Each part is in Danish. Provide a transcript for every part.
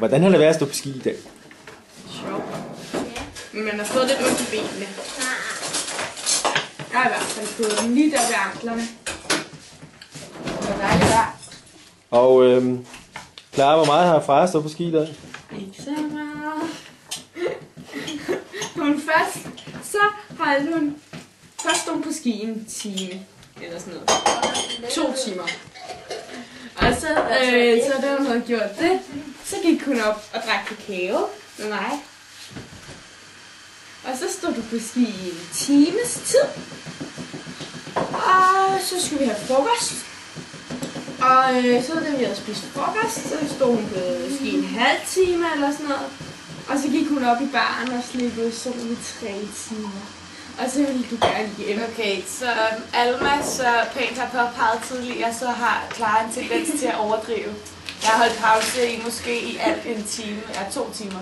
Hvordan har det været at stå på ski i dag? Sjovt. Men man har fået lidt ondt i benene. Jeg har i hvert fald fået dem lige der ved anklerne. Det var dejligt vejr. Og Clara, hvor meget har far stået på ski i dag? Ikke så meget. Så holdt hun først stod på ski en time. Eller sådan noget. 2 timer. Og så da hun havde gjort det, så gik hun op og drak kakao med mig. Og så stod du på ski i en times tid. Og så skulle vi have frokost. Og så da vi havde spist frokost, så stod hun på ski en halv time eller sådan noget. Og så gik hun op i baren og slippede i solen i 3 timer. Og så ville du gerne hjem. Okay, så Alma, så pænt har påpeget tidligere, så har Clara en tendens til at overdrive. Jeg har holdt pause i måske i alt en time, 2 timer.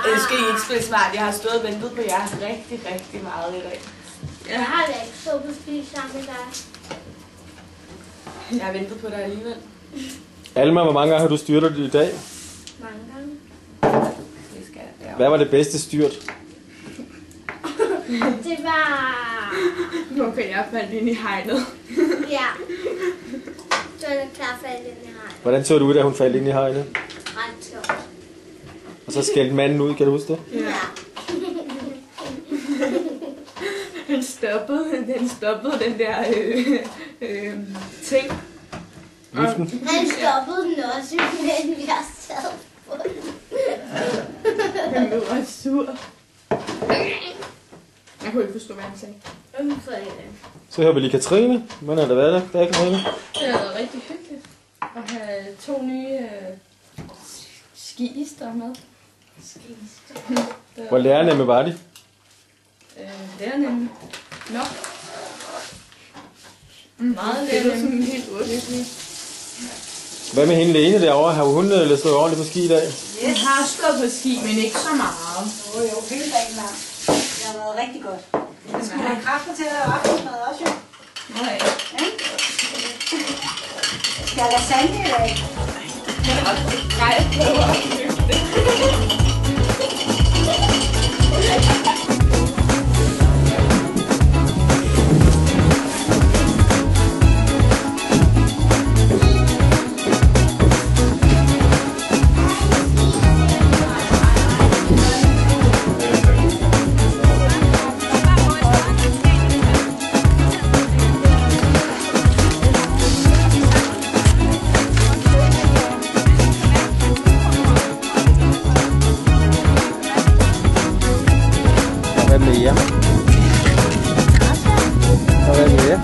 Det skal I ikke spille smart. Jeg har stået og ventet på jer rigtig, rigtig meget i dag. Jeg har da ikke stået på ski sammen med dig. Jeg har ventet på dig alligevel. Alma, hvor mange gange har du styrtet i dag? Mange gange. Det skal jeg. Hvad var det bedste styrt? Det var... Nu kan jeg falde ind i hegnet. Ja. Så er det klar faldt ind i hegnet. Hvordan så det ud, da hun faldt ind i hegnet? Ret sjovt. Og så skældte manden ud, kan du huske det? Ja. Den stoppede den der ting. Viften? Han stoppede den også, men jeg sad på den. Han blev ret sur. Jeg kunne ikke forstå, hvad han sagde. Så hører vi lige Katrine. Hvordan har det været der, Katrine? Det har været rigtig hyggeligt at have 2 nye skiister med. Hvor lærerne var de? Det er nemlig nok. Meget det er sådan helt uhyggeligt. Hvad med hende Lene derovre? Har hun stået ordentligt på ski i dag? Jeg har stået på ski, men ikke så meget. Jo, hele dagen lang. Det har været rigtig godt. Jeg skulle have kræfter til at lave aftensmad også, jo. Nej. Skal jeg lasagne i dag? Nej, jeg prøver at hygge det. Mia. Og hvad mere?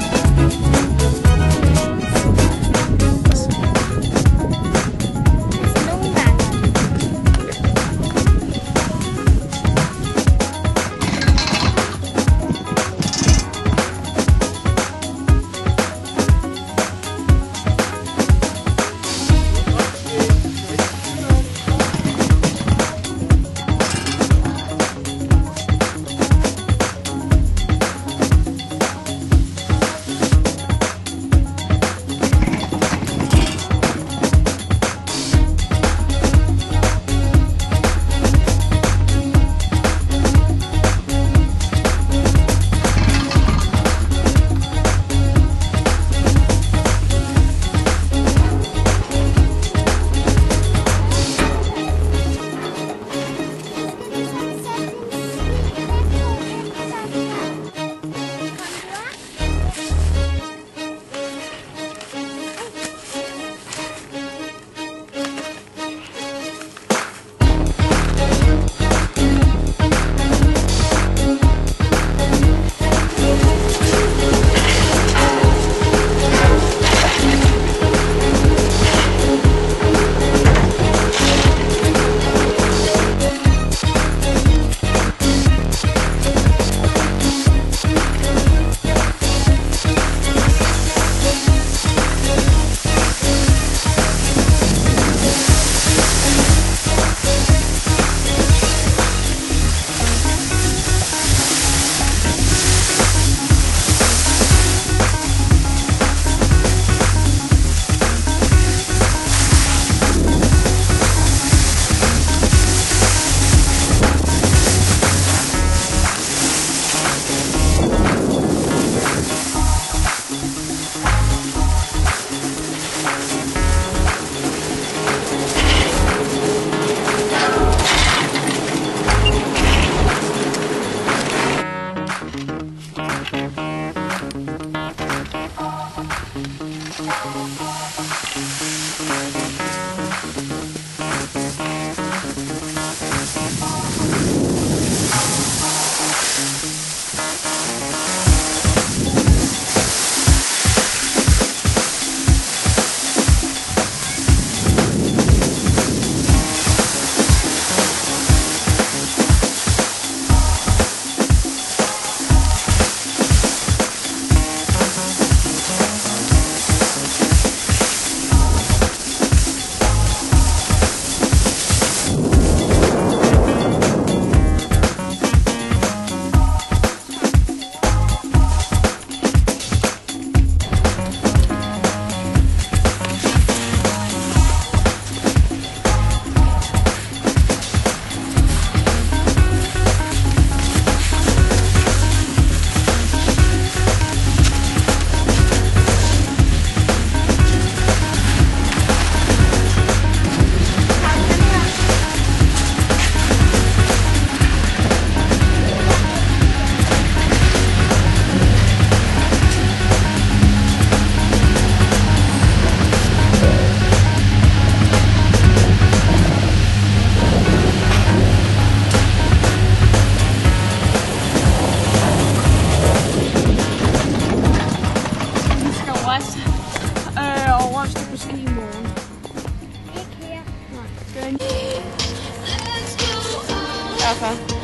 Ja, far.